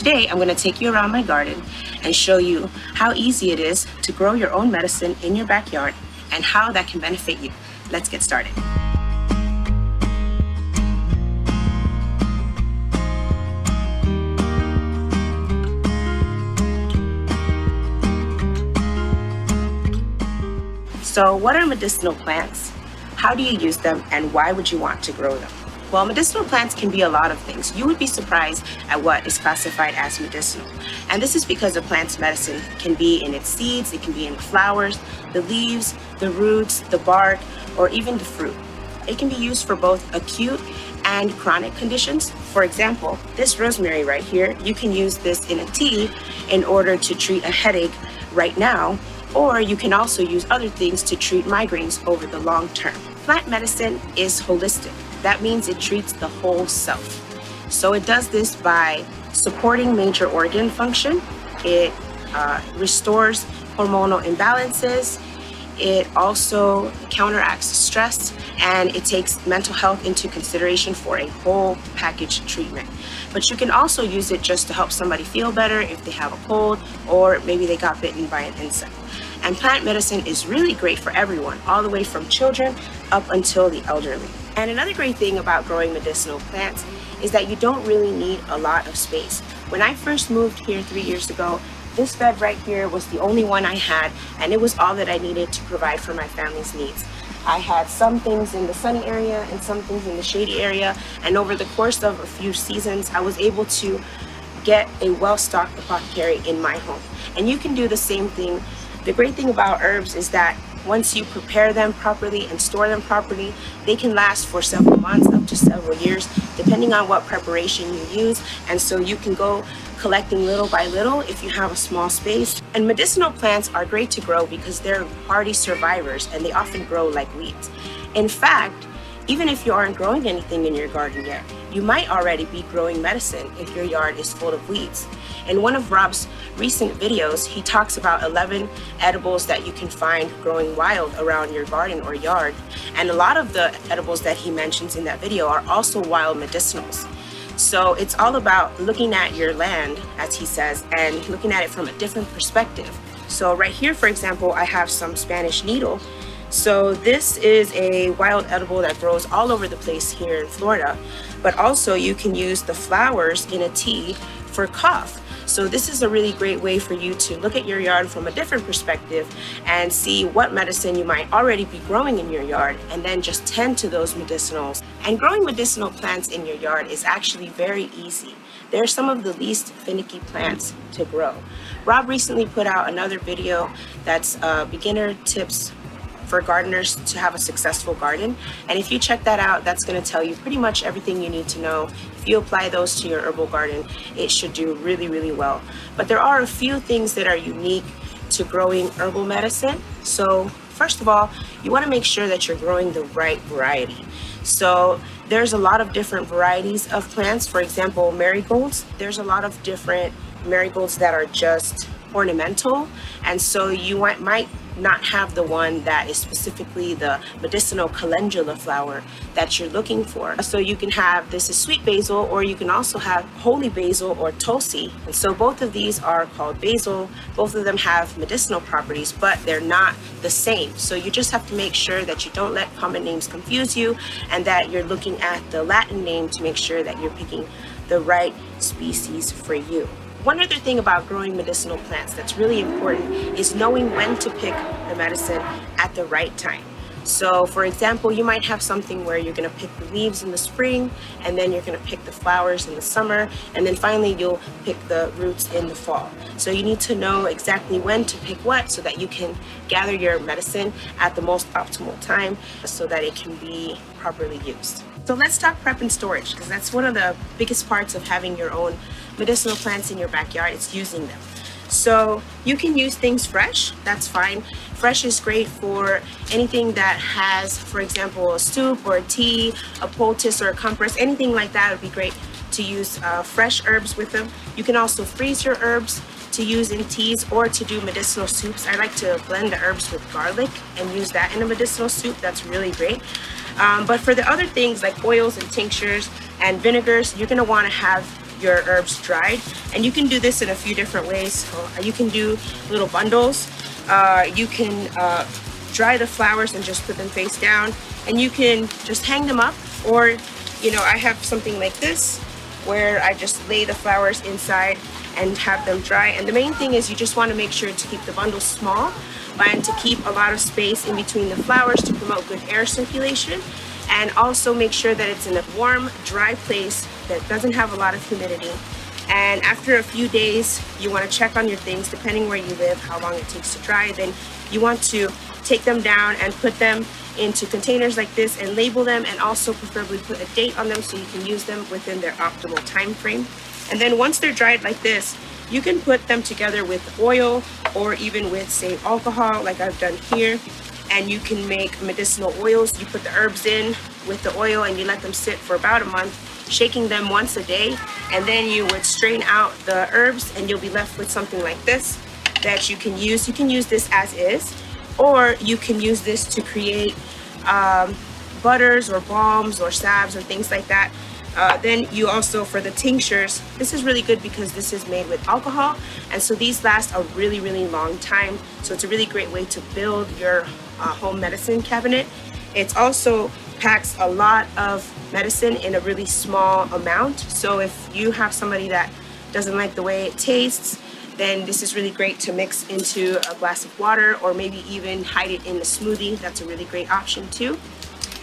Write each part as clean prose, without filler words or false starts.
today I'm going to take you around my garden and show you how easy it is to grow your own medicine in your backyard and how that can benefit you. Let's get started. So what are medicinal plants? How do you use them, and why would you want to grow them? Well, medicinal plants can be a lot of things. You would be surprised at what is classified as medicinal. And this is because a plant's medicine can be in its seeds, it can be in the flowers, the leaves, the roots, the bark, or even the fruit. It can be used for both acute and chronic conditions. For example, this rosemary right here, you can use this in a tea in order to treat a headache right now, or you can also use other things to treat migraines over the long term. Plant medicine is holistic. That means it treats the whole self. So it does this by supporting major organ function. It restores hormonal imbalances. It also counteracts stress, and it takes mental health into consideration for a whole package treatment. But you can also use it just to help somebody feel better if they have a cold, or maybe they got bitten by an insect. And plant medicine is really great for everyone, all the way from children up until the elderly. And another great thing about growing medicinal plants is that you don't really need a lot of space. When I first moved here 3 years ago, this bed right here was the only one I had, and it was all that I needed to provide for my family's needs. I had some things in the sunny area and some things in the shady area, and over the course of a few seasons, I was able to get a well-stocked apothecary in my home. And you can do the same thing. The great thing about herbs is that once you prepare them properly and store them properly, they can last for several months, up to several years, depending on what preparation you use. And so you can go collecting little by little if you have a small space. And medicinal plants are great to grow because they're hardy survivors, and they often grow like weeds. In fact, even if you aren't growing anything in your garden yet, you might already be growing medicine if your yard is full of weeds. In one of Rob's recent videos, he talks about 11 edibles that you can find growing wild around your garden or yard. And a lot of the edibles that he mentions in that video are also wild medicinals. So it's all about looking at your land, as he says, and looking at it from a different perspective. So right here, for example, I have some Spanish needle. So this is a wild edible that grows all over the place here in Florida, but also you can use the flowers in a tea for cough. So this is a really great way for you to look at your yard from a different perspective and see what medicine you might already be growing in your yard, and then just tend to those medicinals. And growing medicinal plants in your yard is actually very easy. They're some of the least finicky plants to grow. Rob recently put out another video that's beginner tips for gardeners to have a successful garden. And if you check that out, that's going to tell you pretty much everything you need to know. If you apply those to your herbal garden, it should do really, really well. But there are a few things that are unique to growing herbal medicine. So first of all, you want to make sure that you're growing the right variety. So there's a lot of different varieties of plants. For example, marigolds. There's a lot of different marigolds that are just ornamental, and so you might not have the one that is specifically the medicinal calendula flower that you're looking for. So you can have, this is sweet basil, or you can also have holy basil or tulsi. And so both of these are called basil. Both of them have medicinal properties, but they're not the same. So you just have to make sure that you don't let common names confuse you, and that you're looking at the Latin name to make sure that you're picking the right species for you. One other thing about growing medicinal plants that's really important is knowing when to pick the medicine at the right time. So for example, you might have something where you're going to pick the leaves in the spring, and then you're going to pick the flowers in the summer, and then finally you'll pick the roots in the fall. So you need to know exactly when to pick what, so that you can gather your medicine at the most optimal time so that it can be properly used. So let's talk prep and storage, because that's one of the biggest parts of having your own medicinal plants in your backyard. It's using them. So you can use things fresh, that's fine. Fresh is great for anything that has, for example, a soup or a tea, a poultice or a compress, anything like that would be great to use fresh herbs with them. You can also freeze your herbs to use in teas or to do medicinal soups. I like to blend the herbs with garlic and use that in a medicinal soup. That's really great. But for the other things like oils and tinctures and vinegars, you're going to want to have your herbs dried. And you can do this in a few different ways. You can do little bundles. You can dry the flowers and just put them face down, and you can just hang them up. Or, I have something like this where I just lay the flowers inside and have them dry. And the main thing is you just want to make sure to keep the bundles small and to keep a lot of space in between the flowers to promote good air circulation. And also make sure that it's in a warm, dry place that doesn't have a lot of humidity. And after a few days, you want to check on your things, depending where you live, how long it takes to dry. Then you want to take them down and put them into containers like this and label them, and also preferably put a date on them so you can use them within their optimal time frame. And then once they're dried like this, you can put them together with oil or even with, say, alcohol like I've done here. And you can make medicinal oils. You put the herbs in with the oil and you let them sit for about a month, shaking them once a day. And then you would strain out the herbs and you'll be left with something like this that you can use. You can use this as is, or you can use this to create butters or balms or salves or things like that. Then you also, for the tinctures, this is really good because this is made with alcohol, and so these last a really, really long time. So it's a really great way to build your home medicine cabinet. It also packs a lot of medicine in a really small amount. So if you have somebody that doesn't like the way it tastes, then this is really great to mix into a glass of water, or maybe even hide it in a smoothie. That's a really great option too.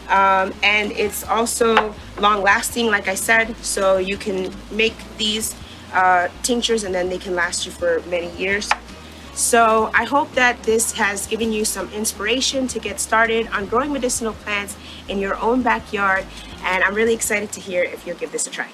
And it's also long lasting, like I said, so you can make these tinctures and then they can last you for many years. So I hope that this has given you some inspiration to get started on growing medicinal plants in your own backyard, and I'm really excited to hear if you'll give this a try.